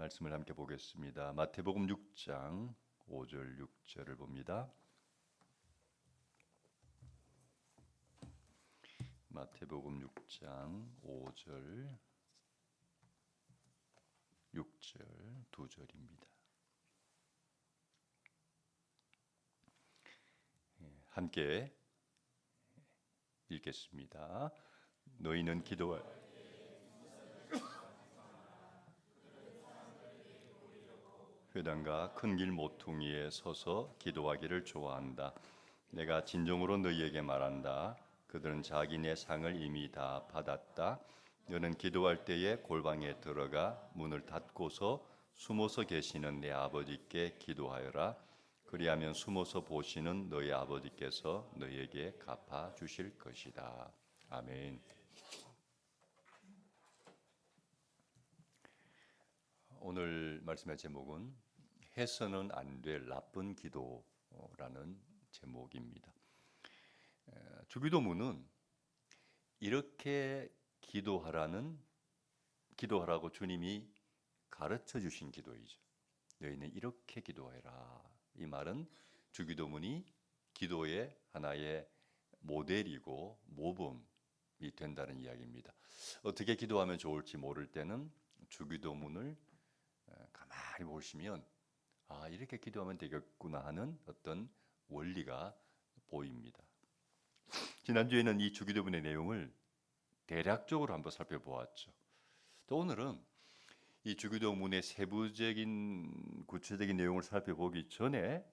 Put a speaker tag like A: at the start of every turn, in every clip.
A: 말씀을 함께 보겠습니다. 마태복음 6장 5절 6절을 봅니다. 마태복음 6장 5절 6절 두 절입니다. 함께 읽겠습니다. 너희는 기도할 회당과 큰 길 모퉁이에 서서 기도하기를 좋아한다. 내가 진정으로 너희에게 말한다. 그들은 자기네 상을 이미 다 받았다. 너는 기도할 때에 골방에 들어가 문을 닫고서 숨어서 계시는 내 아버지께 기도하여라. 그리하면 숨어서 보시는 너희 아버지께서 너희에게 갚아 주실 것이다. 아멘. 오늘 말씀의 제목은 해서는 안 될 나쁜 기도라는 제목입니다. 주기도문은 이렇게 기도하라고 주님이 가르쳐 주신 기도이죠. 너희는 이렇게 기도해라. 이 말은 주기도문이 기도의 하나의 모델이고 모범이 된다는 이야기입니다. 어떻게 기도하면 좋을지 모를 때는 주기도문을 가만히 보시면 이렇게 기도하면 되겠구나 하는 어떤 원리가 보입니다. 지난주에는 이 주기도문의 내용을 대략적으로 한번 살펴보았죠. 또 오늘은 이 주기도문의 세부적인 구체적인 내용을 살펴보기 전에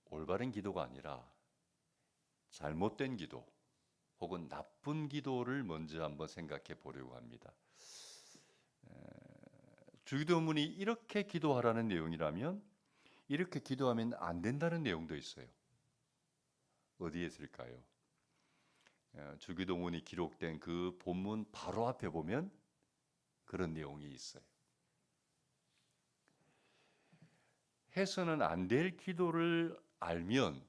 A: 올바른 기도가 아니라 잘못된 기도 혹은 나쁜 기도를 먼저 한번 생각해 보려고 합니다. 주기도문이 이렇게 기도하라는 내용이라면 이렇게 기도하면 안 된다는 내용도 있어요. 어디에 있을까요? 주기도문이 기록된 그 본문 바로 앞에 보면 그런 내용이 있어요. 해서는 안 될 기도를 알면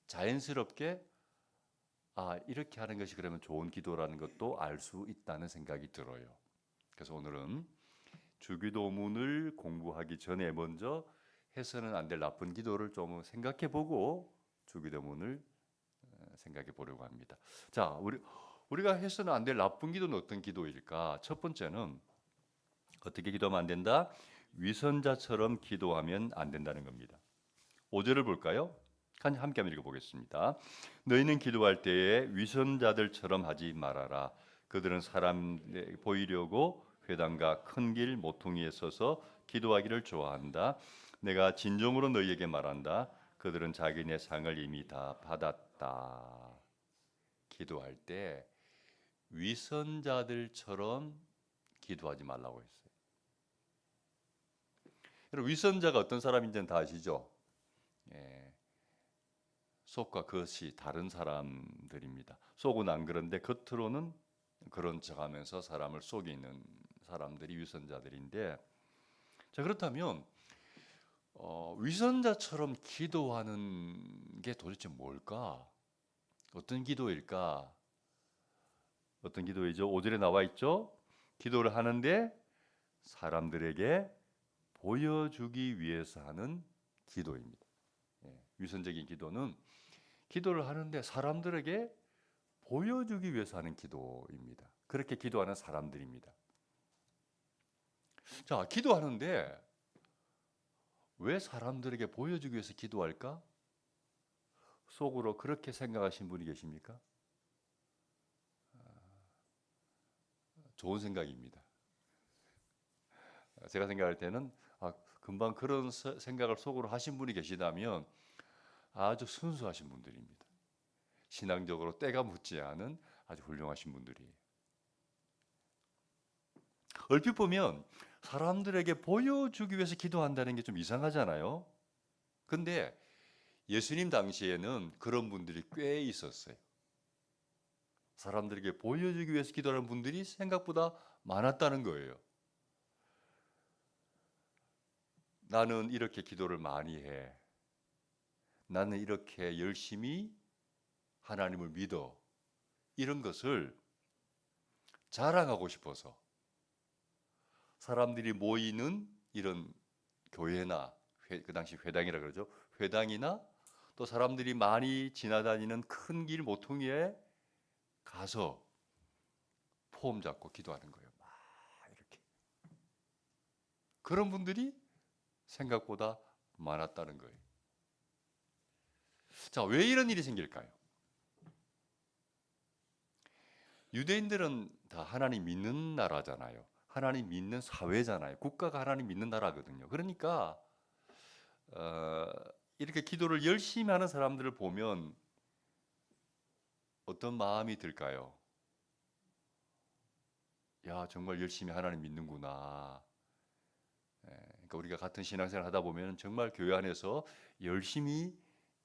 A: 자연스럽게 이렇게 하는 것이 그러면 좋은 기도라는 것도 알 수 있다는 생각이 들어요. 그래서 오늘은 주기도문을 공부하기 전에 먼저 해서는 안 될 나쁜 기도를 좀 생각해 보고 주기도문을 생각해 보려고 합니다. 자, 우리가 해서는 안 될 나쁜 기도는 어떤 기도일까? 첫 번째는 어떻게 기도하면 안 된다? 위선자처럼 기도하면 안 된다는 겁니다. 5절을 볼까요? 함께 한번 읽어보겠습니다. 너희는 기도할 때에 위선자들처럼 하지 말아라. 그들은 사람 보이려고 회당과 큰 길 모퉁이에 서서 기도하기를 좋아한다. 내가 진정으로 너희에게 말한다. 그들은 자기네 상을 이미 다 받았다. 기도할 때 위선자들처럼 기도하지 말라고 했어요. 여러분, 위선자가 어떤 사람인지는 다 아시죠? 속과 겉이 다른 사람들입니다. 속은 안 그런데 겉으로는 그런 척하면서 사람을 속이는 사람들이 위선자들인데, 자, 그렇다면 위선자처럼 기도하는 게 도대체 뭘까? 어떤 기도일까? 어떤 기도이죠? 5절에 나와 있죠? 기도를 하는데 사람들에게 보여주기 위해서 하는 기도입니다. 위선적인 기도는 기도를 하는데 사람들에게 보여주기 위해서 하는 기도입니다. 그렇게 기도하는 사람들입니다. 자, 기도하는데 왜 사람들에게 보여주기 위해서 기도할까? 속으로 그렇게 생각하신 분이 계십니까? 좋은 생각입니다. 제가 생각할 때는 금방 그런 생각을 속으로 하신 분이 계시다면 아주 순수하신 분들입니다. 신앙적으로 때가 묻지 않은 아주 훌륭하신 분들이에요. 얼핏 보면 사람들에게 보여주기 위해서 기도한다는 게 좀 이상하잖아요. 근데 예수님 당시에는 그런 분들이 꽤 있었어요. 사람들에게 보여주기 위해서 기도하는 분들이 생각보다 많았다는 거예요. 나는 이렇게 기도를 많이 해. 나는 이렇게 열심히 하나님을 믿어. 이런 것을 자랑하고 싶어서 사람들이 모이는 이런 교회나 그 당시 회당이라 그러죠. 회당이나 또 사람들이 많이 지나다니는 큰 길 모퉁이에 가서 포음 잡고 기도하는 거예요. 막 이렇게. 그런 분들이 생각보다 많았다는 거예요. 자, 왜 이런 일이 생길까요? 유대인들은 다 하나님 믿는 나라잖아요. 하나님 믿는 사회잖아요. 국가가 하나님 믿는 나라거든요. 그러니까 어, 이렇게 기도를 열심히 하는 사람들을 보면 어떤 마음이 들까요? 야, 정말 열심히 하나님 믿는구나. 그러니까 우리가 같은 신앙생활 하다 보면 정말 교회 안에서 열심히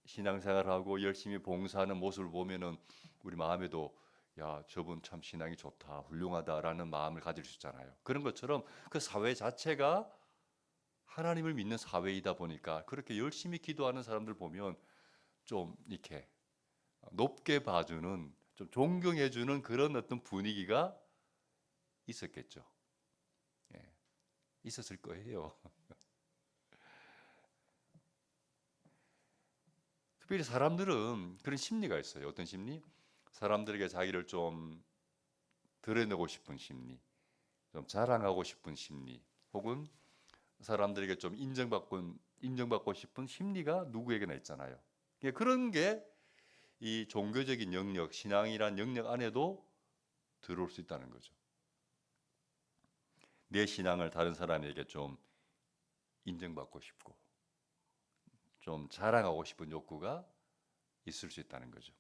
A: 신앙생활하고 열심히 봉사하는 모습을 보면은 우리 마음에도 야, 저분 참 신앙이 좋다, 훌륭하다라는 마음을 가질 수 있잖아요. 그런 것처럼 그 사회 자체가 하나님을 믿는 사회이다 보니까 그렇게 열심히 기도하는 사람들 보면 좀 이렇게 높게 봐주는, 좀 존경해주는 그런 어떤 분위기가 있었겠죠. 예, 있었을 거예요. 특별히 사람들은 그런 심리가 있어요. 어떤 심리? 사람들에게 자기를 좀 드러내고 싶은 심리, 좀 자랑하고 싶은 심리, 혹은 사람들에게 좀 인정받고 싶은 심리가 누구에게나 있잖아요. 그런 게 이 종교적인 영역, 신앙이란 영역 안에도 들어올 수 있다는 거죠. 내 신앙을 다른 사람에게 좀 인정받고 싶고, 좀 자랑하고 싶은 욕구가 있을 수 있다는 거죠.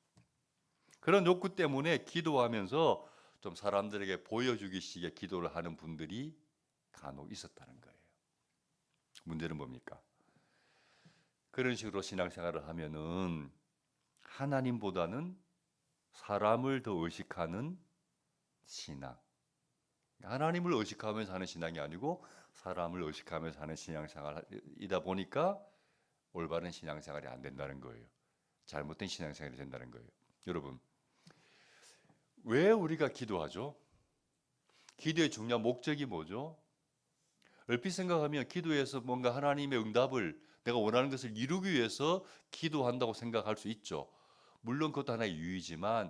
A: 그런 욕구 때문에 기도하면서 좀 사람들에게 보여주기식의 기도를 하는 분들이 간혹 있었다는 거예요. 문제는 뭡니까? 그런 식으로 신앙생활을 하면은 하나님보다는 사람을 더 의식하는 신앙. 하나님을 의식하면서 하는 신앙이 아니고 사람을 의식하면서 하는 신앙생활이다 보니까 올바른 신앙생활이 안 된다는 거예요. 잘못된 신앙생활이 된다는 거예요. 여러분, 왜 우리가 기도하죠? 기도의 중요한 목적이 뭐죠? 얼핏 생각하면 기도에서 뭔가 하나님의 응답을, 내가 원하는 것을 이루기 위해서 기도한다고 생각할 수 있죠. 물론 그것도 하나의 이유이지만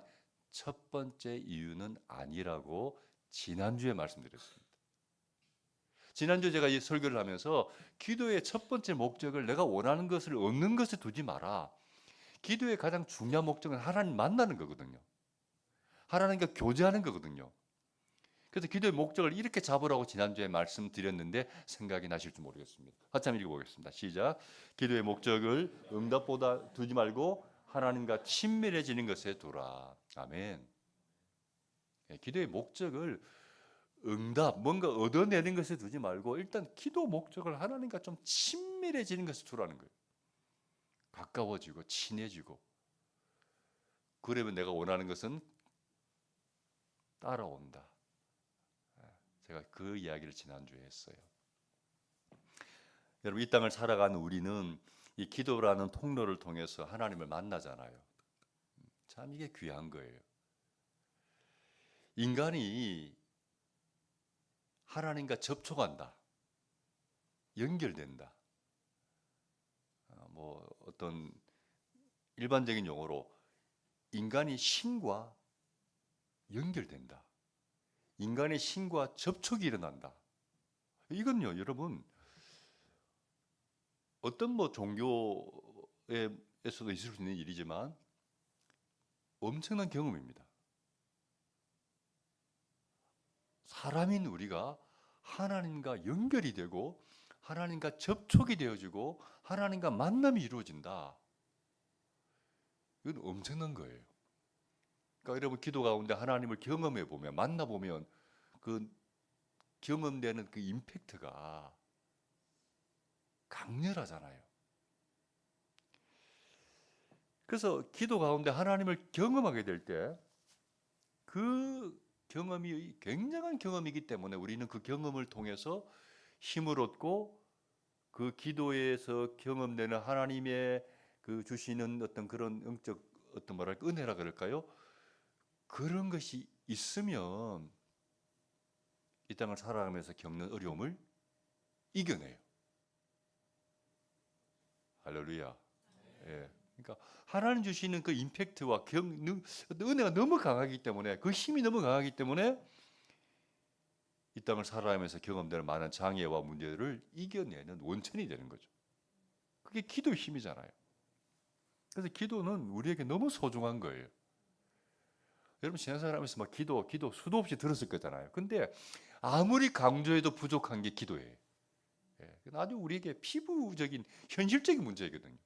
A: 첫 번째 이유는 아니라고 지난주에 말씀드렸습니다. 지난주에 제가 이 설교를 하면서 기도의 첫 번째 목적을 내가 원하는 것을 얻는 것에 두지 마라. 기도의 가장 중요한 목적은 하나님 만나는 거거든요. 하나님과 교제하는 거거든요. 그래서 기도의 목적을 이렇게 잡으라고 지난주에 말씀드렸는데 생각이 나실지 모르겠습니다. 같이 한번 읽어보겠습니다. 시작. 기도의 목적을 응답보다 두지 말고 하나님과 친밀해지는 것에 두라. 아멘. 기도의 목적을 응답, 뭔가 얻어내는 것에 두지 말고 일단 기도 목적을 하나님과 좀 친밀해지는 것에 두라는 거예요. 가까워지고 친해지고, 그러면 내가 원하는 것은 따라온다. 제가 그 이야기를 지난주에 했어요. 여러분, 이 땅을 살아가는 우리는 이 기도라는 통로를 통해서 하나님을 만나잖아요. 참 이게 귀한 거예요. 인간이 하나님과 접촉한다, 연결된다. 뭐 어떤 일반적인 용어로 인간이 신과 연결된다. 인간의 신과 접촉이 일어난다. 이건요, 여러분, 어떤 뭐 종교에서도 있을 수 있는 일이지만 엄청난 경험입니다. 사람인 우리가 하나님과 연결이 되고 하나님과 접촉이 되어지고 하나님과 만남이 이루어진다. 이건 엄청난 거예요. 그러니까 여러분, 기도 가운데 하나님을 경험해 보면, 만나 보면 그 경험되는 그 임팩트가 강렬하잖아요. 그래서 기도 가운데 하나님을 경험하게 될 때 그 경험이 굉장한 경험이기 때문에 우리는 그 경험을 통해서 힘을 얻고 그 기도에서 경험되는 하나님의 그 주시는 어떤 그런 영적 어떤 뭐랄까 은혜라 그럴까요? 그런 것이 있으면 이 땅을 살아가면서 겪는 어려움을 이겨내요. 할렐루야. 예. 그러니까 하나님 주시는 그 임팩트와 은혜가 너무 강하기 때문에, 그 힘이 너무 강하기 때문에 이 땅을 살아가면서 경험되는 많은 장애와 문제들을 이겨내는 원천이 되는 거죠. 그게 기도의 힘이잖아요. 그래서 기도는 우리에게 너무 소중한 거예요. 여러분 신앙생활하면서 막 기도 수도 없이 들었을 거잖아요. 근데 아무리 강조해도 부족한 게 기도예요. 예, 아주 우리에게 피부적인 현실적인 문제거든요.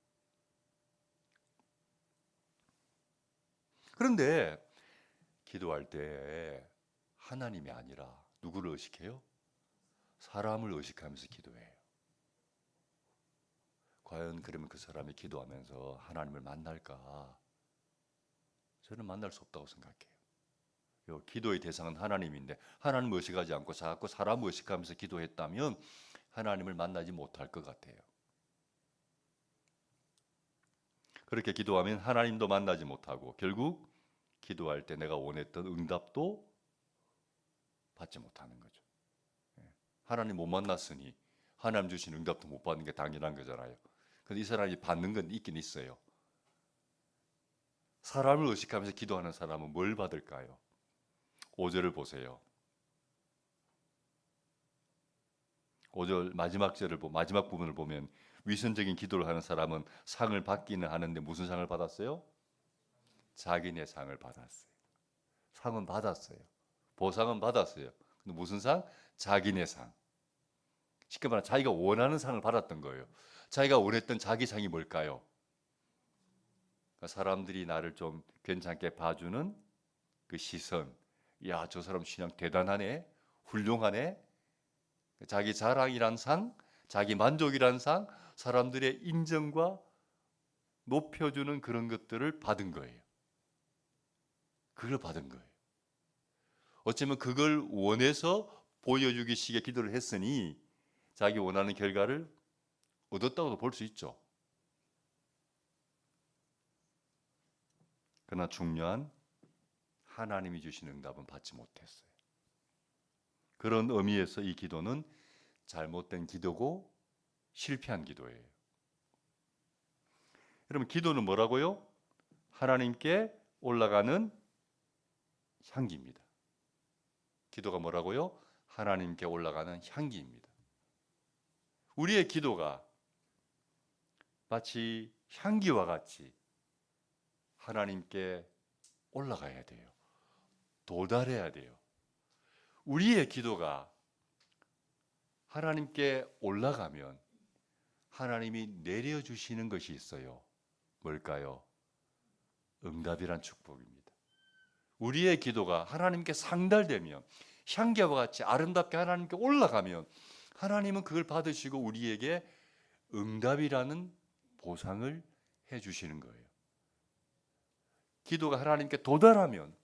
A: 그런데 기도할 때 하나님이 아니라 누구를 의식해요? 사람을 의식하면서 기도해요. 과연 그러면 그 사람이 기도하면서 하나님을 만날까? 저는 만날 수 없다고 생각해요. 기도의 대상은 하나님인데 하나님 의식하지 않고 자꾸 사람 의식하면서 기도했다면 하나님을 만나지 못할 것 같아요. 그렇게 기도하면 하나님도 만나지 못하고 결국 기도할 때 내가 원했던 응답도 받지 못하는 거죠. 하나님 못 만났으니 하나님 주신 응답도 못 받는 게 당연한 거잖아요. 근데 이 사람이 받는 건 있긴 있어요. 사람을 의식하면서 기도하는 사람은 뭘 받을까요? 5절을 보세요. 5절 마지막 부분을 보면 위선적인 기도를 하는 사람은 상을 받기는 하는데 무슨 상을 받았어요? 자기네 상을 받았어요. 상은 받았어요. 보상은 받았어요. 근데 무슨 상? 자기네 상. 쉽게 말하면 자기가 원하는 상을 받았던 거예요. 자기가 원했던 자기 상이 뭘까요? 그러니까 사람들이 나를 좀 괜찮게 봐주는 그 시선. 야, 저 사람 신앙 대단하네. 훌륭하네. 자기 자랑이란 상, 자기 만족이란 상, 사람들의 인정과 높여주는 그런 것들을 받은 거예요. 그걸 받은 거예요. 어쩌면 그걸 원해서 보여주기 식의 기도를 했으니 자기 원하는 결과를 얻었다고도 볼 수 있죠. 그러나 중요한 하나님이 주신 응답은 받지 못했어요. 그런 의미에서 이 기도는 잘못된 기도고 실패한 기도예요. 여러분 기도는 뭐라고요? 하나님께 올라가는 향기입니다. 기도가 뭐라고요? 하나님께 올라가는 향기입니다. 우리의 기도가 마치 향기와 같이 하나님께 올라가야 돼요. 도달해야 돼요. 우리의 기도가 하나님께 올라가면 하나님이 내려주시는 것이 있어요. 뭘까요? 응답이란 축복입니다. 우리의 기도가 하나님께 상달되면 향기와 같이 아름답게 하나님께 올라가면 하나님은 그걸 받으시고 우리에게 응답이라는 보상을 해주시는 거예요. 기도가 하나님께 도달하면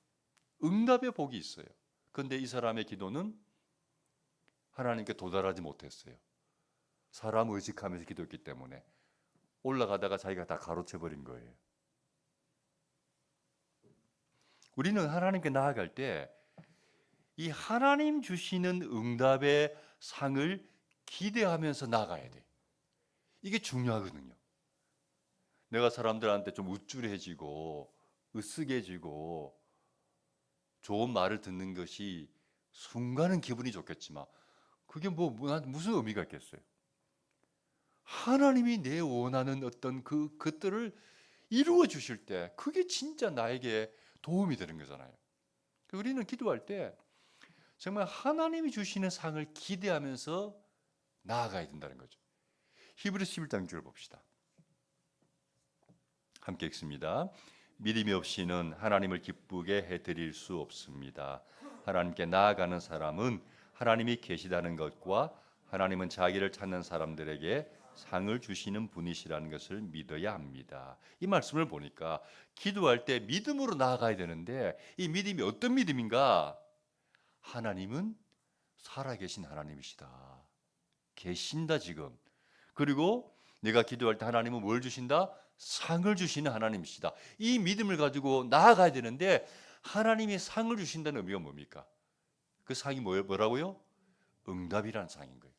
A: 응답의 복이 있어요. 그런데 이 사람의 기도는 하나님께 도달하지 못했어요. 사람 의식하면서 기도했기 때문에 올라가다가 자기가 다 가로채버린 거예요. 우리는 하나님께 나아갈 때 이 하나님 주시는 응답의 상을 기대하면서 나아가야 돼. 이게 중요하거든요. 내가 사람들한테 좀 우쭐해지고 으쓱해지고 좋은 말을 듣는 것이 순간은 기분이 좋겠지만 그게 무슨 의미가 있겠어요? 하나님이 내 원하는 어떤 그것들을 이루어 주실 때 그게 진짜 나에게 도움이 되는 거잖아요. 우리는 기도할 때 정말 하나님이 주시는 상을 기대하면서 나아가야 된다는 거죠. 히브리서 11장 6절 봅시다. 함께 읽습니다. 믿음이 없이는 하나님을 기쁘게 해드릴 수 없습니다. 하나님께 나아가는 사람은 하나님이 계시다는 것과 하나님은 자기를 찾는 사람들에게 상을 주시는 분이시라는 것을 믿어야 합니다. 이 말씀을 보니까 기도할 때 믿음으로 나아가야 되는데 이 믿음이 어떤 믿음인가? 하나님은 살아계신 하나님이시다. 계신다 지금. 그리고 내가 기도할 때 하나님은 뭘 주신다? 상을 주시는 하나님이시다. 이 믿음을 가지고 나아가야 되는데 하나님이 상을 주신다는 의미가 뭡니까? 그 상이 뭐라고요? 응답이라는 상인 거예요.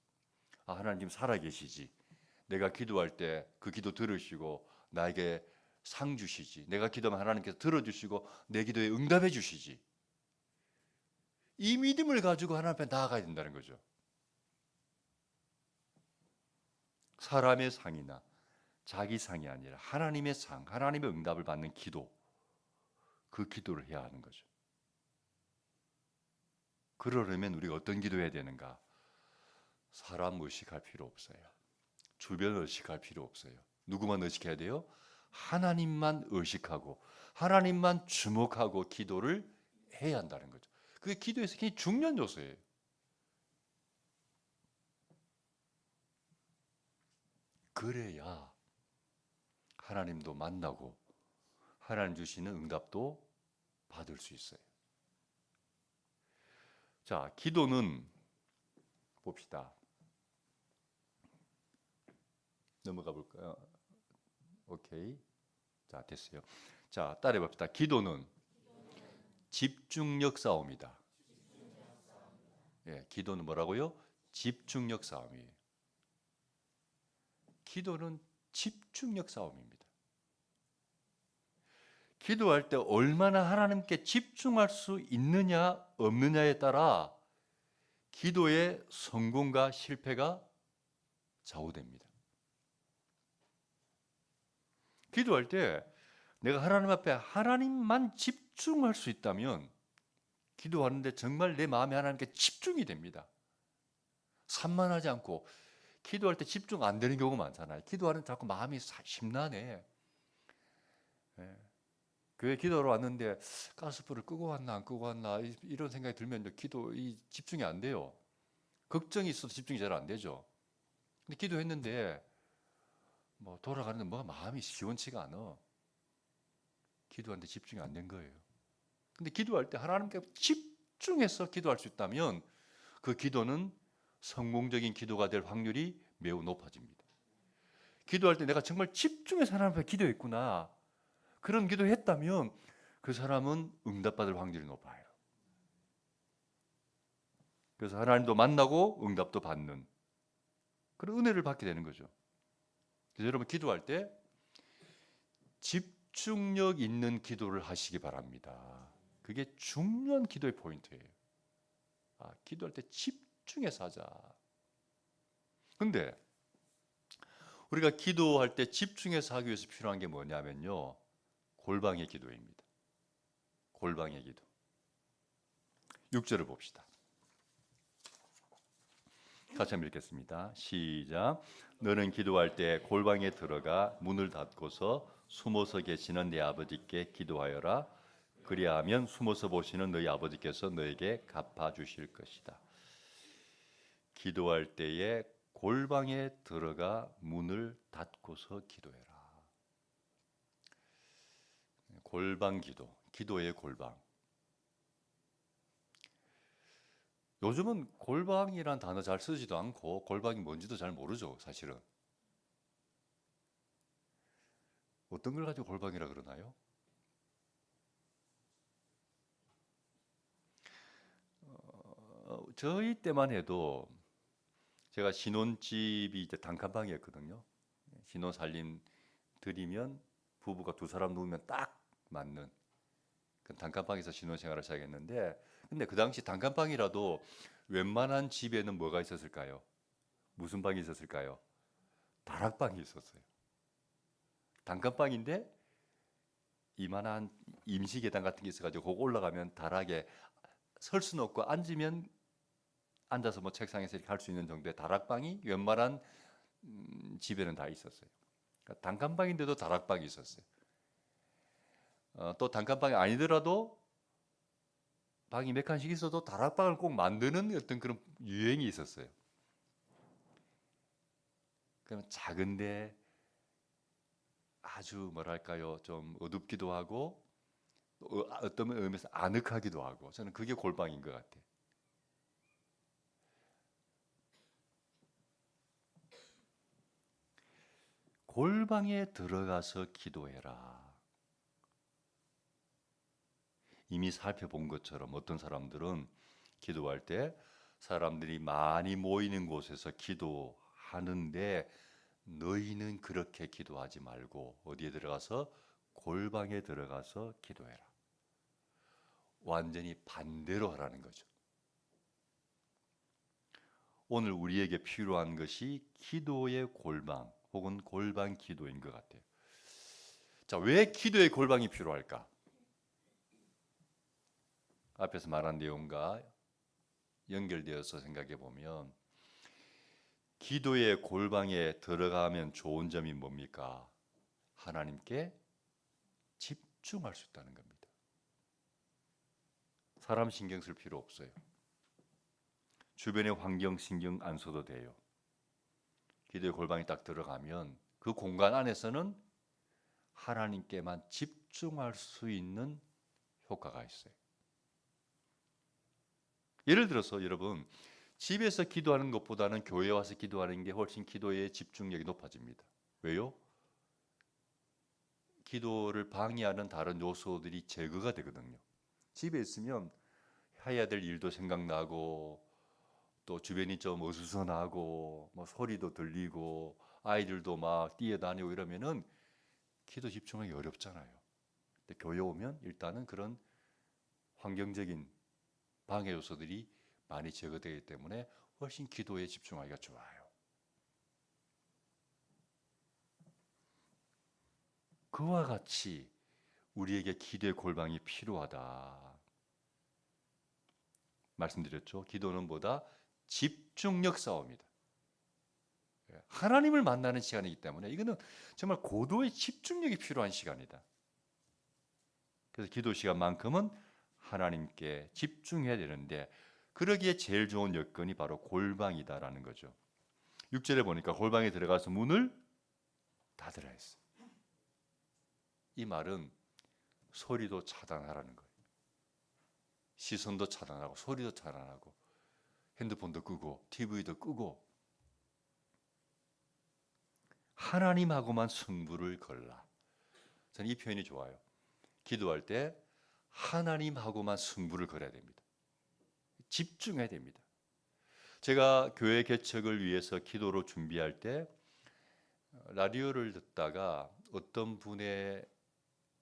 A: 아, 하나님 살아계시지. 내가 기도할 때 그 기도 들으시고 나에게 상 주시지. 내가 기도하면 하나님께서 들어주시고 내 기도에 응답해 주시지. 이 믿음을 가지고 하나님 앞에 나아가야 된다는 거죠. 사람의 상이나 자기 상이 아니라 하나님의 상, 하나님의 응답을 받는 기도, 그 기도를 해야 하는 거죠. 그러려면 우리가 어떤 기도해야 되는가? 사람 의식할 필요 없어요. 주변 의식할 필요 없어요. 누구만 의식해야 돼요? 하나님만 의식하고 하나님만 주목하고 기도를 해야 한다는 거죠. 그게 기도에서 굉장히 중요한 요소예요. 그래야 하나님도 만나고 하나님 주시는 응답도 받을 수 있어요. 자, 기도는 봅시다. 넘어가 볼까요? 오케이. 자, 됐어요. 자, 따라해 봅시다. 기도는 집중력 싸움이다. 예, 기도는 뭐라고요? 집중력 싸움이에요. 기도는 집중력 싸움입니다. 기도할 때 얼마나 하나님께 집중할 수 있느냐 없느냐에 따라 기도의 성공과 실패가 좌우됩니다. 기도할 때 내가 하나님 앞에 하나님만 집중할 수 있다면 기도하는데 정말 내 마음이 하나님께 집중이 됩니다. 산만하지 않고 기도할 때 집중 안 되는 경우가 많잖아요. 기도하는 자꾸 마음이 심란해. 예. 교회 기도하러 왔는데 가스불을 끄고 왔나 안 끄고 왔나 이런 생각이 들면 기도 집중이 안 돼요. 걱정이 있어도 집중이 잘 안 되죠. 근데 기도했는데 뭐 돌아가는데 뭐가 마음이 시원치가 않아. 기도하는데 집중이 안 된 거예요. 근데 기도할 때 하나님께 집중해서 기도할 수 있다면 그 기도는 성공적인 기도가 될 확률이 매우 높아집니다. 기도할 때 내가 정말 집중해서 하나님 앞에 기도했구나. 그런 기도했다면 그 사람은 응답받을 확률이 높아요. 그래서 하나님도 만나고 응답도 받는 그런 은혜를 받게 되는 거죠. 그래서 여러분 기도할 때 집중력 있는 기도를 하시기 바랍니다. 그게 중요한 기도의 포인트예요. 기도할 때 집중해서 하자. 근데 우리가 기도할 때 집중해서 하기 위해서 필요한 게 뭐냐면요. 골방의 기도입니다. 골방의 기도. 6절을 봅시다. 같이 한번 읽겠습니다. 시작. 너는 기도할 때 골방에 들어가 문을 닫고서 숨어서 계시는 내 아버지께 기도하여라. 그리하면 숨어서 보시는 너희 아버지께서 너에게 갚아주실 것이다. 기도할 때에 골방에 들어가 문을 닫고서 기도해라. 골방 기도, 기도의 골방. 요즘은 골방이란 단어 잘 쓰지도 않고 골방이 뭔지도 잘 모르죠, 사실은. 어떤 걸 가지고 골방이라 그러나요? 저희 때만 해도 제가 신혼집이 이제 단칸방이었거든요. 신혼 살림 들이면 부부가 두 사람 누우면 딱 맞는 그 단칸방에서 신혼생활을 시작했는데, 근데 그 당시 단칸방이라도 웬만한 집에는 뭐가 있었을까요? 무슨 방이 있었을까요? 다락방이 있었어요. 단칸방인데 이만한 임시 계단 같은 게 있어가지고 거기 올라가면 다락에 설 수는 없고 앉으면 앉아서 뭐 책상에서 이렇게 할 수 있는 정도의 다락방이 웬만한 집에는 다 있었어요. 그러니까 단칸방인데도 다락방이 있었어요. 또 단칸방이 아니더라도 방이 몇 칸씩 있어도 다락방을 꼭 만드는 어떤 그런 유행이 있었어요. 그러면 작은데 아주 뭐랄까요, 좀 어둡기도 하고 어떤 의미에서 아늑하기도 하고, 저는 그게 골방인 것 같아요. 골방에 들어가서 기도해라. 이미 살펴본 것처럼 어떤 사람들은 기도할 때 사람들이 많이 모이는 곳에서 기도하는데 너희는 그렇게 기도하지 말고 어디에 들어가서 골방에 들어가서 기도해라. 완전히 반대로 하라는 거죠. 오늘 우리에게 필요한 것이 기도의 골방 혹은 골방 기도인 것 같아요. 자, 왜 기도의 골방이 필요할까? 앞에서 말한 내용과 연결되어서 생각해 보면 기도의 골방에 들어가면 좋은 점이 뭡니까? 하나님께 집중할 수 있다는 겁니다. 사람 신경 쓸 필요 없어요. 주변의 환경 신경 안 써도 돼요. 기도의 골방에 딱 들어가면 그 공간 안에서는 하나님께만 집중할 수 있는 효과가 있어요. 예를 들어서 여러분 집에서 기도하는 것보다는 교회 와서 기도하는 게 훨씬 기도의 집중력이 높아집니다. 왜요? 기도를 방해하는 다른 요소들이 제거가 되거든요. 집에 있으면 해야 될 일도 생각나고 또 주변이 좀 어수선하고 뭐 소리도 들리고 아이들도 막 뛰어다니고 이러면은 기도 집중하기 어렵잖아요. 근데 교회 오면 일단은 그런 환경적인 방해 요소들이 많이 제거되기 때문에 훨씬 기도에 집중하기가 좋아요. 그와 같이 우리에게 기도의 골방이 필요하다. 말씀드렸죠. 기도는 뭐다? 집중력 싸움이다. 하나님을 만나는 시간이기 때문에 이거는 정말 고도의 집중력이 필요한 시간이다. 그래서 기도 시간만큼은 하나님께 집중해야 되는데 그러기에 제일 좋은 여건이 바로 골방이다라는 거죠. 6절에 보니까 골방에 들어가서 문을 닫으라 했어요. 이 말은 소리도 차단하라는 거예요. 시선도 차단하고 소리도 차단하고 핸드폰도 끄고 TV도 끄고 하나님하고만 승부를 걸라. 저는 이 표현이 좋아요. 기도할 때 하나님하고만 승부를 걸어야 됩니다. 집중해야 됩니다. 제가 교회 개척을 위해서 기도로 준비할 때 라디오를 듣다가 어떤 분의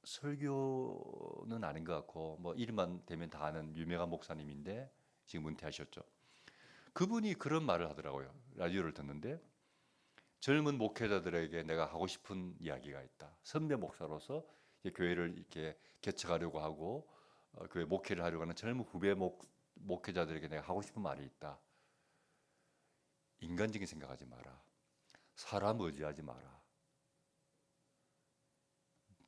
A: 설교는 아닌 것 같고 뭐 이름만 대면 다 아는 유명한 목사님인데 지금 은퇴하셨죠. 그분이 그런 말을 하더라고요. 라디오를 듣는데 젊은 목회자들에게 내가 하고 싶은 이야기가 있다. 선배 목사로서 교회를 이렇게 개척하려고 하고 교회 목회를 하려고 하는 젊은 후배 목회자들에게 내가 하고 싶은 말이 있다. 인간적인 생각하지 마라. 사람 의지하지 마라.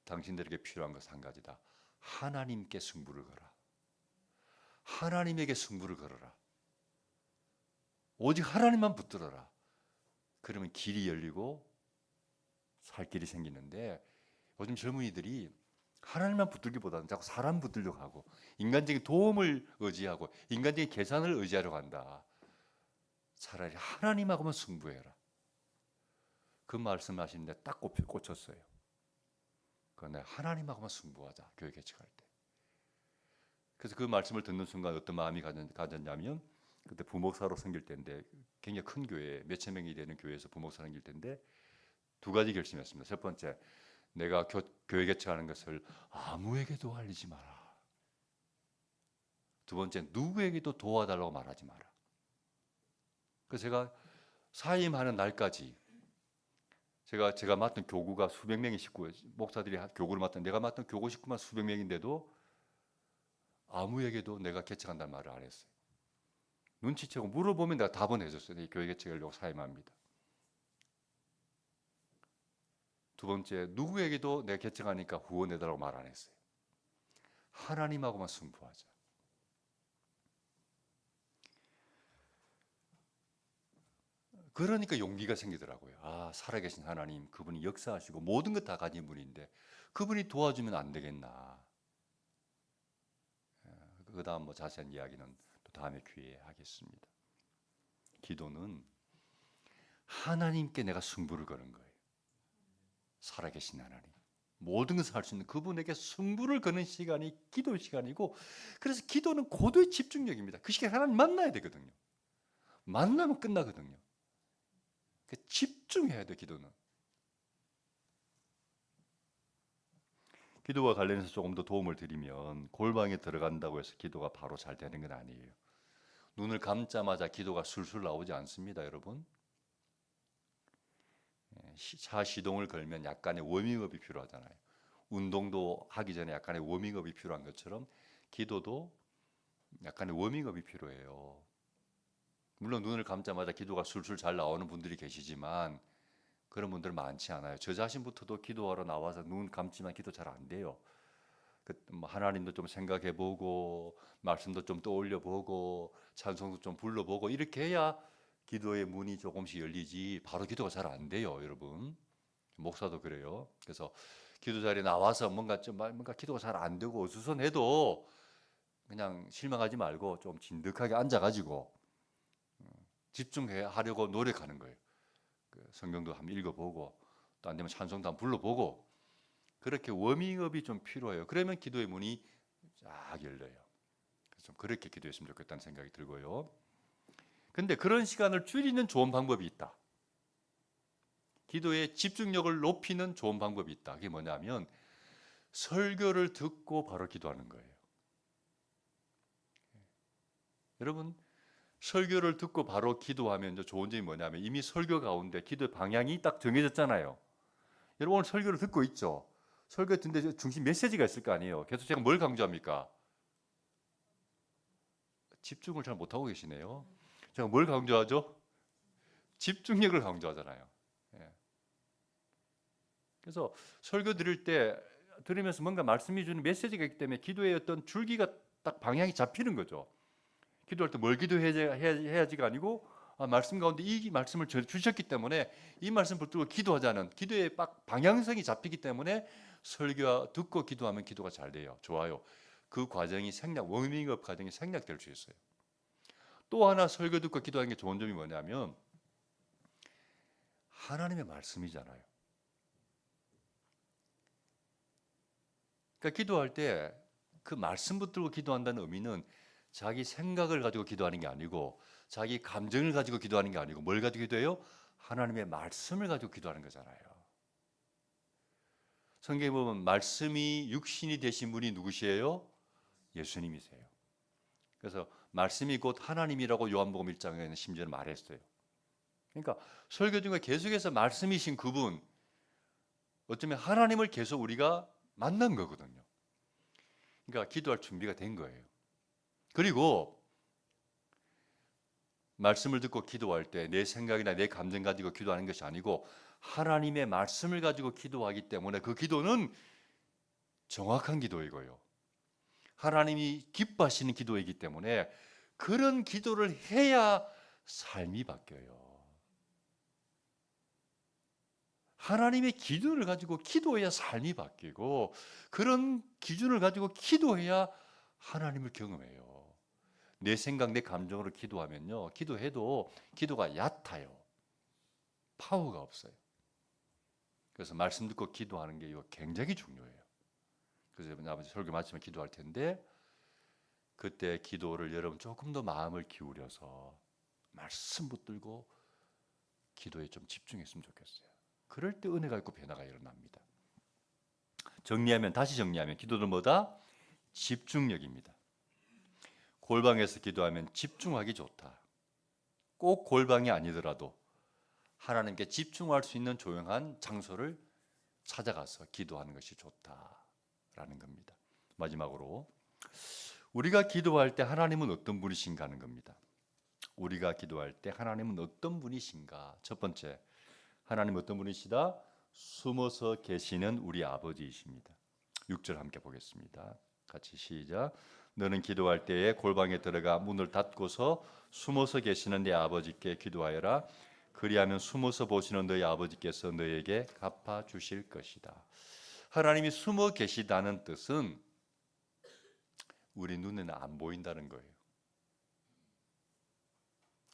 A: 당신들에게 필요한 것은 한 가지다. 하나님께 승부를 걸어라. 하나님에게 승부를 걸어라. 오직 하나님만 붙들어라. 그러면 길이 열리고 살 길이 생기는데 요즘 젊은이들이 하나님만 붙들기보다는 자꾸 사람 붙들려고 하고 인간적인 도움을 의지하고 인간적인 계산을 의지하려고 한다. 차라리 하나님하고만 승부해라. 그 말씀하시는데 딱 꽂혔어요. 그런데 하나님하고만 승부하자. 교회 개척할 때. 그래서 그 말씀을 듣는 순간 어떤 마음이 가졌냐면 그때 부목사로 섬길 때인데 굉장히 큰 교회 몇천 명이 되는 교회에서 부목사로 섬길 때인데 두 가지 결심했습니다. 첫 번째, 내가 교회 개척하는 것을 아무에게도 알리지 마라. 두 번째, 누구에게도 도와달라고 말하지 마라. 그래서 제가 사임하는 날까지 제가 맡은 교구가 수백 명의 식구, 목사들이 교구를 맡던 내가 맡은 교구 식구만 수백 명인데도 아무에게도 내가 개척한다는 말을 안 했어요. 눈치채고 물어보면 내가 답은 해줬어요. 교회 개척하려고 사임합니다. 두 번째, 누구에게도 내가 개척하니까 후원해달라고 말 안 했어요. 하나님하고만 승부하자. 그러니까 용기가 생기더라고요. 아, 살아계신 하나님, 그분이 역사하시고 모든 것 다 가진 분인데 그분이 도와주면 안 되겠나. 그 다음 뭐 자세한 이야기는 또 다음에 기회에 하겠습니다. 기도는 하나님께 내가 승부를 거는 거예요. 살아계신 하나님. 모든 것을 할 수 있는 그분에게 승부를 거는 시간이 기도 시간이고 그래서 기도는 고도의 집중력입니다. 그 시간에 하나님 만나야 되거든요. 만나면 끝나거든요. 집중해야 돼, 기도는. 기도와 관련해서 조금 더 도움을 드리면, 골방에 들어간다고 해서 기도가 바로 잘 되는 건 아니에요. 눈을 감자마자 기도가 술술 나오지 않습니다, 여러분. 차 시동을 걸면 약간의 워밍업이 필요하잖아요. 운동도 하기 전에 약간의 워밍업이 필요한 것처럼 기도도 약간의 워밍업이 필요해요. 물론 눈을 감자마자 기도가 술술 잘 나오는 분들이 계시지만 그런 분들 많지 않아요. 저 자신부터도 기도하러 나와서 눈 감지만 기도 잘 안 돼요. 하나님도 좀 생각해보고 말씀도 좀 떠올려보고 찬송도 좀 불러보고 이렇게 해야 기도의 문이 조금씩 열리지 바로 기도가 잘 안 돼요, 여러분. 목사도 그래요. 그래서 기도 자리에 나와서 뭔가 기도가 잘 안 되고 어수선해도 그냥 실망하지 말고 좀 진득하게 앉아가지고 집중하려고 노력하는 거예요. 성경도 한번 읽어보고 또 안 되면 찬송도 한번 불러보고 그렇게 워밍업이 좀 필요해요. 그러면 기도의 문이 쫙 열려요. 그래서 좀 그렇게 기도했으면 좋겠다는 생각이 들고요. 근데 그런 시간을 줄이는 좋은 방법이 있다. 기도의 집중력을 높이는 좋은 방법이 있다. 그게 뭐냐면 설교를 듣고 바로 기도하는 거예요. 여러분, 설교를 듣고 바로 기도하면 좋은 점이 뭐냐면 이미 설교 가운데 기도의 방향이 딱 정해졌잖아요. 여러분 오늘 설교를 듣고 있죠. 설교 듣는데 중심 메시지가 있을 거 아니에요. 계속 제가 뭘 강조합니까? 집중을 잘 못하고 계시네요. 제가 뭘 강조하죠? 집중력을 강조하잖아요. 예. 그래서 설교 들으면서 뭔가 말씀이 주는 메시지가 있기 때문에 기도의 어떤 줄기가 딱 방향이 잡히는 거죠. 기도할 때 뭘 기도해야지가 아니고 말씀 가운데 이 말씀을 주셨기 때문에 이 말씀 붙들고 기도하자는 기도의 방향성이 잡히기 때문에 설교 듣고 기도하면 기도가 잘 돼요. 좋아요. 그 과정이 워밍업 과정이 생략될 수 있어요. 또 하나 설교 듣고 기도하는 게 좋은 점이 뭐냐면 하나님의 말씀이잖아요. 그러니까 기도할 때 그 말씀 붙들고 기도한다는 의미는 자기 생각을 가지고 기도하는 게 아니고 자기 감정을 가지고 기도하는 게 아니고 뭘 가지고 기도해요? 하나님의 말씀을 가지고 기도하는 거잖아요. 성경에 보면 말씀이 육신이 되신 분이 누구시에요? 예수님이세요. 그래서 말씀이 곧 하나님이라고 요한복음 1장에는 심지어 말했어요. 그러니까 설교 중에 계속해서 말씀이신 그분, 어쩌면 하나님을 계속 우리가 만난 거거든요. 그러니까 기도할 준비가 된 거예요. 그리고 말씀을 듣고 기도할 때 내 생각이나 내 감정 가지고 기도하는 것이 아니고 하나님의 말씀을 가지고 기도하기 때문에 그 기도는 정확한 기도이고요. 하나님이 기뻐하시는 기도이기 때문에 그런 기도를 해야 삶이 바뀌어요. 하나님의 기준을 가지고 기도해야 삶이 바뀌고 그런 기준을 가지고 기도해야 하나님을 경험해요. 내 생각, 내 감정으로 기도하면요. 기도해도 기도가 얕아요. 파워가 없어요. 그래서 말씀 듣고 기도하는 게 이거 굉장히 중요해요. 그래서 아버지 설교 마치면 기도할 텐데 그때 기도를 여러분 조금 더 마음을 기울여서 말씀 붙들고 기도에 좀 집중했으면 좋겠어요. 그럴 때 은혜가 있고 변화가 일어납니다. 다시 정리하면 기도는 뭐다? 집중력입니다. 골방에서 기도하면 집중하기 좋다. 꼭 골방이 아니더라도 하나님께 집중할 수 있는 조용한 장소를 찾아가서 기도하는 것이 좋다라는 겁니다. 마지막으로 우리가 기도할 때 하나님은 어떤 분이신가 하는 겁니다. 우리가 기도할 때 하나님은 어떤 분이신가? 첫 번째, 하나님 어떤 분이시다? 숨어서 계시는 우리 아버지이십니다. 6절 함께 보겠습니다. 같이 시작. 너는 기도할 때에 골방에 들어가 문을 닫고서 숨어서 계시는 네 아버지께 기도하여라. 그리하면 숨어서 보시는 너희 아버지께서 너에게 갚아 주실 것이다. 하나님이 숨어 계시다는 뜻은 우리 눈에는 안 보인다는 거예요.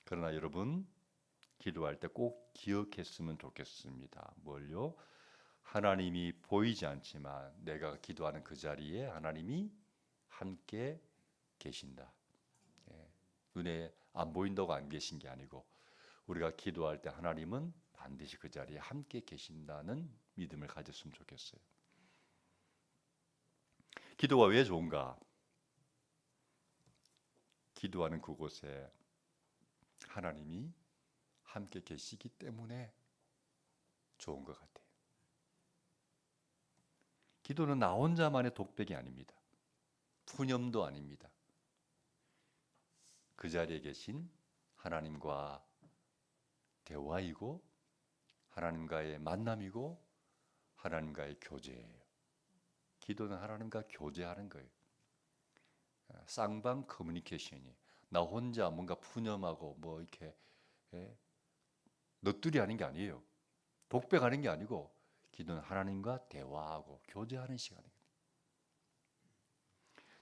A: 그러나 여러분 기도할 때 꼭 기억했으면 좋겠습니다. 뭘요? 하나님이 보이지 않지만 내가 기도하는 그 자리에 하나님이 함께 계신다. 눈에 안 보인다고 안 계신 게 아니고 우리가 기도할 때 하나님은 반드시 그 자리에 함께 계신다는 믿음을 가졌으면 좋겠어요. 기도가 왜 좋은가? 기도하는 그곳에 하나님이 함께 계시기 때문에 좋은 것 같아요. 기도는 나 혼자만의 독백이 아닙니다. 푸념도 아닙니다. 그 자리에 계신 하나님과 대화이고 하나님과의 만남이고 하나님과의 교제예요. 기도는 하나님과 교제하는 거예요. 쌍방 커뮤니케이션이 나 혼자 뭔가 푸념하고 뭐 이렇게 넋두리 하는 게 아니에요. 독백하는 게 아니고 기도는 하나님과 대화하고 교제하는 시간입니다.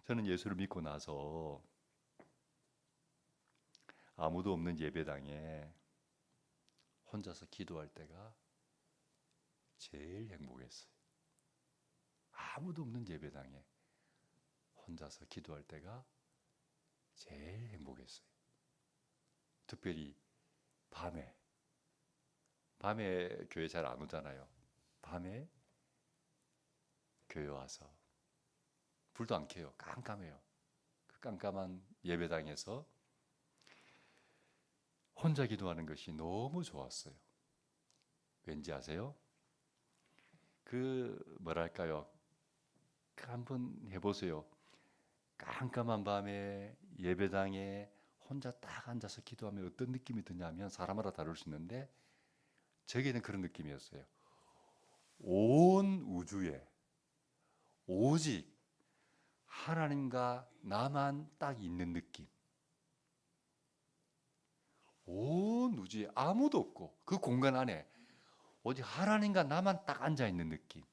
A: 저는 예수를 믿고 나서 아무도 없는 예배당에 혼자서 기도할 때가 제일 행복했어요. 아무도 없는 예배당에 혼자서 기도할 때가 제일 행복했어요. 특별히 밤에 교회 잘 안 오잖아요. 밤에 교회 와서 불도 안 켜요. 깜깜해요. 그 깜깜한 예배당에서 혼자 기도하는 것이 너무 좋았어요. 왠지 아세요? 뭐랄까요? 한번 해보세요. 깜깜한 밤에 예배당에 혼자 딱 앉아서 기도하면 어떤 느낌이 드냐면 사람마다 다를 수 있는데 저에게는 그런 느낌이었어요. 온 우주에 오직 하나님과 나만 딱 있는 느낌. 온 우주에 아무도 없고 그 공간 안에 오직 하나님과 나만 딱 앉아 있는 느낌.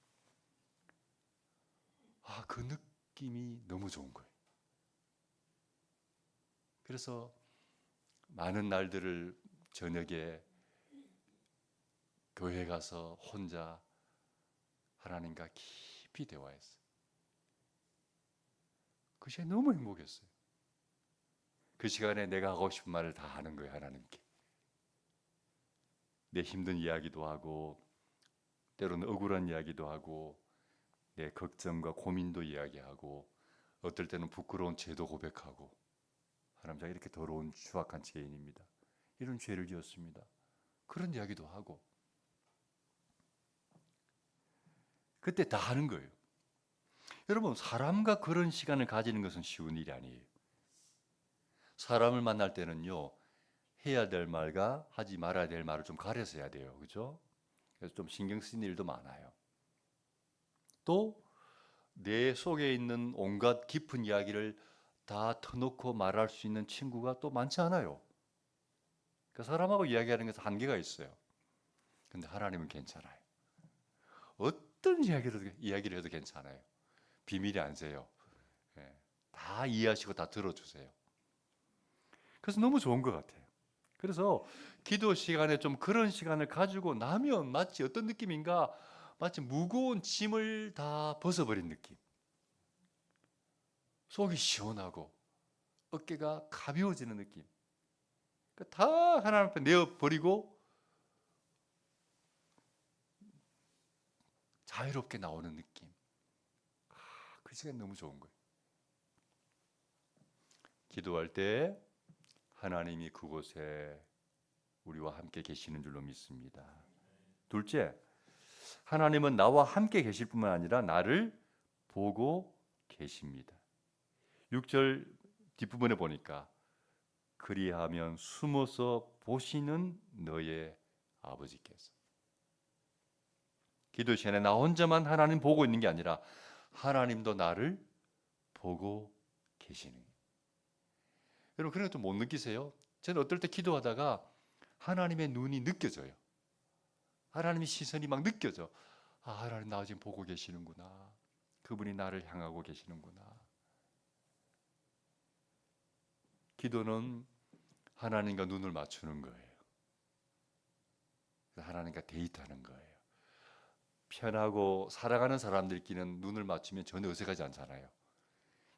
A: 그 느낌이 너무 좋은 거예요. 그래서 많은 날들을 저녁에 교회 가서 혼자 하나님과 깊이 대화했어요. 그 시간에 너무 행복했어요. 그 시간에 내가 하고 싶은 말을 다 하는 거예요, 하나님께. 내 힘든 이야기도 하고 때로는 억울한 이야기도 하고 내 걱정과 고민도 이야기하고 어떨 때는 부끄러운 죄도 고백하고 하나님 제가 이렇게 더러운 추악한 죄인입니다. 이런 죄를 지었습니다. 그런 이야기도 하고 그때 다 하는 거예요. 여러분 사람과 그런 시간을 가지는 것은 쉬운 일이 아니에요. 사람을 만날 때는요 해야 될 말과 하지 말아야 될 말을 좀 가려서 해야 돼요. 그렇죠? 그래서 좀 신경 쓰이는 일도 많아요. 또 내 속에 있는 온갖 깊은 이야기를 다 터놓고 말할 수 있는 친구가 또 많지 않아요. 그 사람하고 이야기하는 것은 한계가 있어요. 근데 하나님은 괜찮아요. 어떤 이야기를 해도 괜찮아요. 비밀이 안 새요. 다 이해하시고 다 들어주세요. 그래서 너무 좋은 것 같아요. 그래서 기도 시간에 좀 그런 시간을 가지고 나면 마치 어떤 느낌인가? 마치 무거운 짐을 다 벗어버린 느낌. 속이 시원하고 어깨가 가벼워지는 느낌. 다 하나님 앞에 내어버리고 자유롭게 나오는 느낌. 그 시간 너무 좋은 거예요. 기도할 때 하나님이 그곳에 우리와 함께 계시는 줄로 믿습니다. 둘째, 하나님은 나와 함께 계실 뿐만 아니라 나를 보고 계십니다. 6절 뒷부분에 보니까 그리하면 숨어서 보시는 너의 아버지께서. 기도 시간에 나 혼자만 하나님 보고 있는 게 아니라 하나님도 나를 보고 계시는 거예요. 여러분 그런 것도 못 느끼세요? 저는 어떨 때 기도하다가 하나님의 눈이 느껴져요. 하나님의 시선이 막 느껴져. 하나님 나 지금 보고 계시는구나. 그분이 나를 향하고 계시는구나. 기도는 하나님과 눈을 맞추는 거예요. 하나님과 데이트하는 거예요. 편하고 살아가는 사람들끼리는 눈을 맞추면 전혀 어색하지 않잖아요.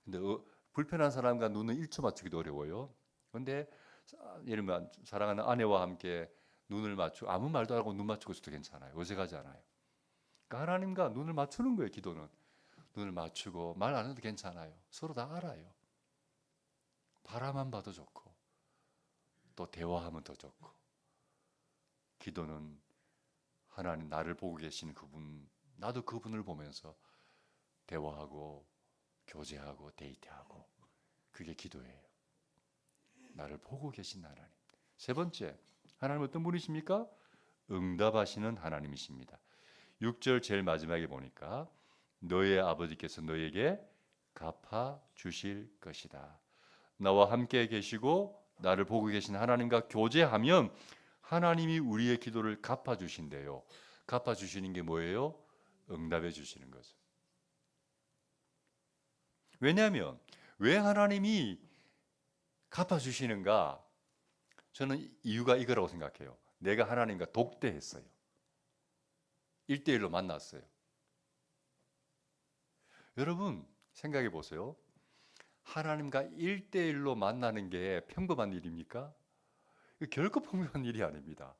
A: 근데 불편한 사람과 눈은 1초 맞추기도 어려워요. 근데 예를 들면 사랑하는 아내와 함께 눈을 맞추고 아무 말도 안 하고 눈 맞추고 있어도 괜찮아요. 어색하지 않아요. 그러니까 하나님과 눈을 맞추는 거예요. 기도는 눈을 맞추고 말 안 해도 괜찮아요. 서로 다 알아요. 바라만 봐도 좋고 또 대화하면 더 좋고. 기도는 하나님 나를 보고 계시는 그분, 나도 그분을 보면서 대화하고 교제하고 데이트하고, 그게 기도예요. 나를 보고 계신 하나님. 세 번째, 하나님 어떤 분이십니까? 응답하시는 하나님이십니다. 6절 제일 마지막에 보니까 너의 아버지께서 너에게 갚아 주실 것이다. 나와 함께 계시고 나를 보고 계신 하나님과 교제하면 하나님이 우리의 기도를 갚아 주신대요. 갚아 주시는 게 뭐예요? 응답해 주시는 거죠. 왜냐하면 왜 하나님이 갚아 주시는가? 저는 이유가 이거라고 생각해요. 내가 하나님과 독대했어요. 1대1로 만났어요. 여러분 생각해 보세요. 하나님과 1대1로 만나는 게 평범한 일입니까? 결코 평범한 일이 아닙니다.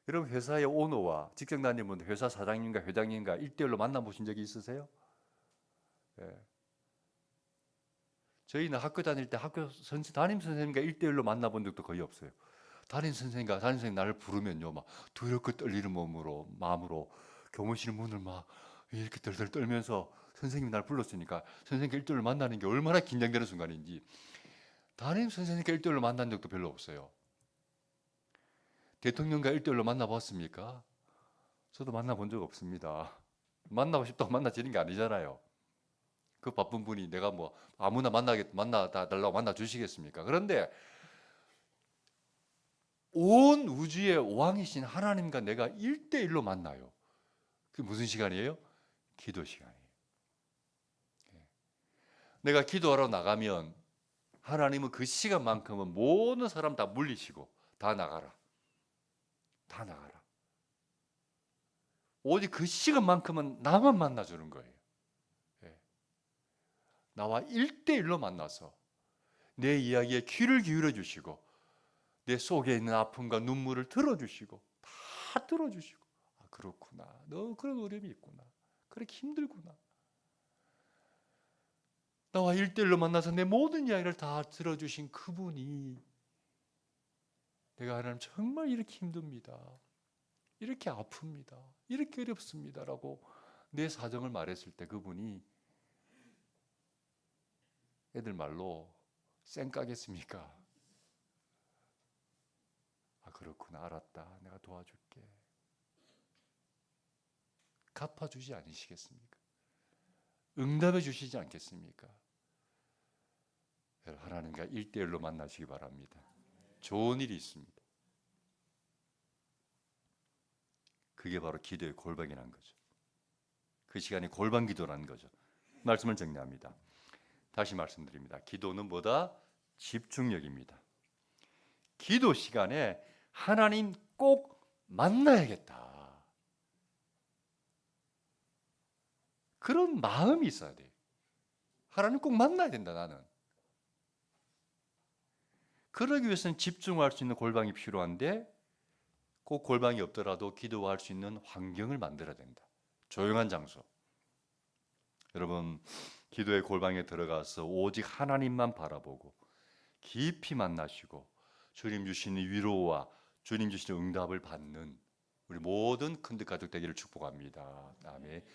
A: 여러분 회사의 오너와 직장 다니는 회사 사장님과 회장님과 1대1로 만나보신 적이 있으세요? 예. 저희는 학교 다닐 때 담임 선생님과 1대1로 만나본 적도 거의 없어요. 담임 선생님 나를 부르면요, 막 두렵고 떨리는 마음으로 교무실 문을 막 이렇게 덜덜 떨면서 선생님이 날 불렀으니까 선생님과 1대1로 만나는 게 얼마나 긴장되는 순간인지. 담임 선생님과 1대1로 만난 적도 별로 없어요. 대통령과 1대1로 만나봤습니까? 저도 만나본 적 없습니다. 만나고 싶다고 만나지는 게 아니잖아요. 그 바쁜 분이 내가 뭐 아무나 만나달라고 만나 주시겠습니까? 그런데 온 우주의 왕이신 하나님과 내가 1대1로 만나요. 그게 무슨 시간이에요? 기도 시간이에요. 내가 기도하러 나가면 하나님은 그 시간만큼은 모든 사람 다 물리시고 다 나가라. 다 나가라. 오직 그 시간만큼은 나만 만나주는 거예요. 나와 1대1로 만나서 내 이야기에 귀를 기울여 주시고 내 속에 있는 아픔과 눈물을 들어주시고 다 들어주시고, 아 그렇구나, 너 그런 어려움이 있구나, 그렇게 힘들구나. 나와 1대1로 만나서 내 모든 이야기를 다 들어주신 그분이 내가 하나님 정말 이렇게 힘듭니다, 이렇게 아픕니다, 이렇게 어렵습니다 라고 내 사정을 말했을 때 그분이 애들 말로 쌩까겠습니까? 아 그렇구나, 알았다, 내가 도와줄게. 갚아주지 않으시겠습니까? 응답해 주시지 않겠습니까? 하나님과 1대1로 만나시기 바랍니다. 좋은 일이 있습니다. 그게 바로 기도의 골방이라는 거죠. 그 시간이 골방 기도라는 거죠. 말씀을 정리합니다. 다시 말씀드립니다. 기도는 뭐다? 집중력입니다. 기도 시간에 하나님 꼭 만나야겠다, 그런 마음이 있어야 돼요. 하나님 꼭 만나야 된다, 나는. 그러기 위해서는 집중할 수 있는 골방이 필요한데 꼭 골방이 없더라도 기도할 수 있는 환경을 만들어야 된다. 조용한 장소. 여러분, 기도의 골방에 들어가서 오직 하나님만 바라보고 깊이 만나시고 주님 주시는 위로와 주님 주시는 응답을 받는 우리 모든 큰득 가족 되기를 축복합니다. 아멘.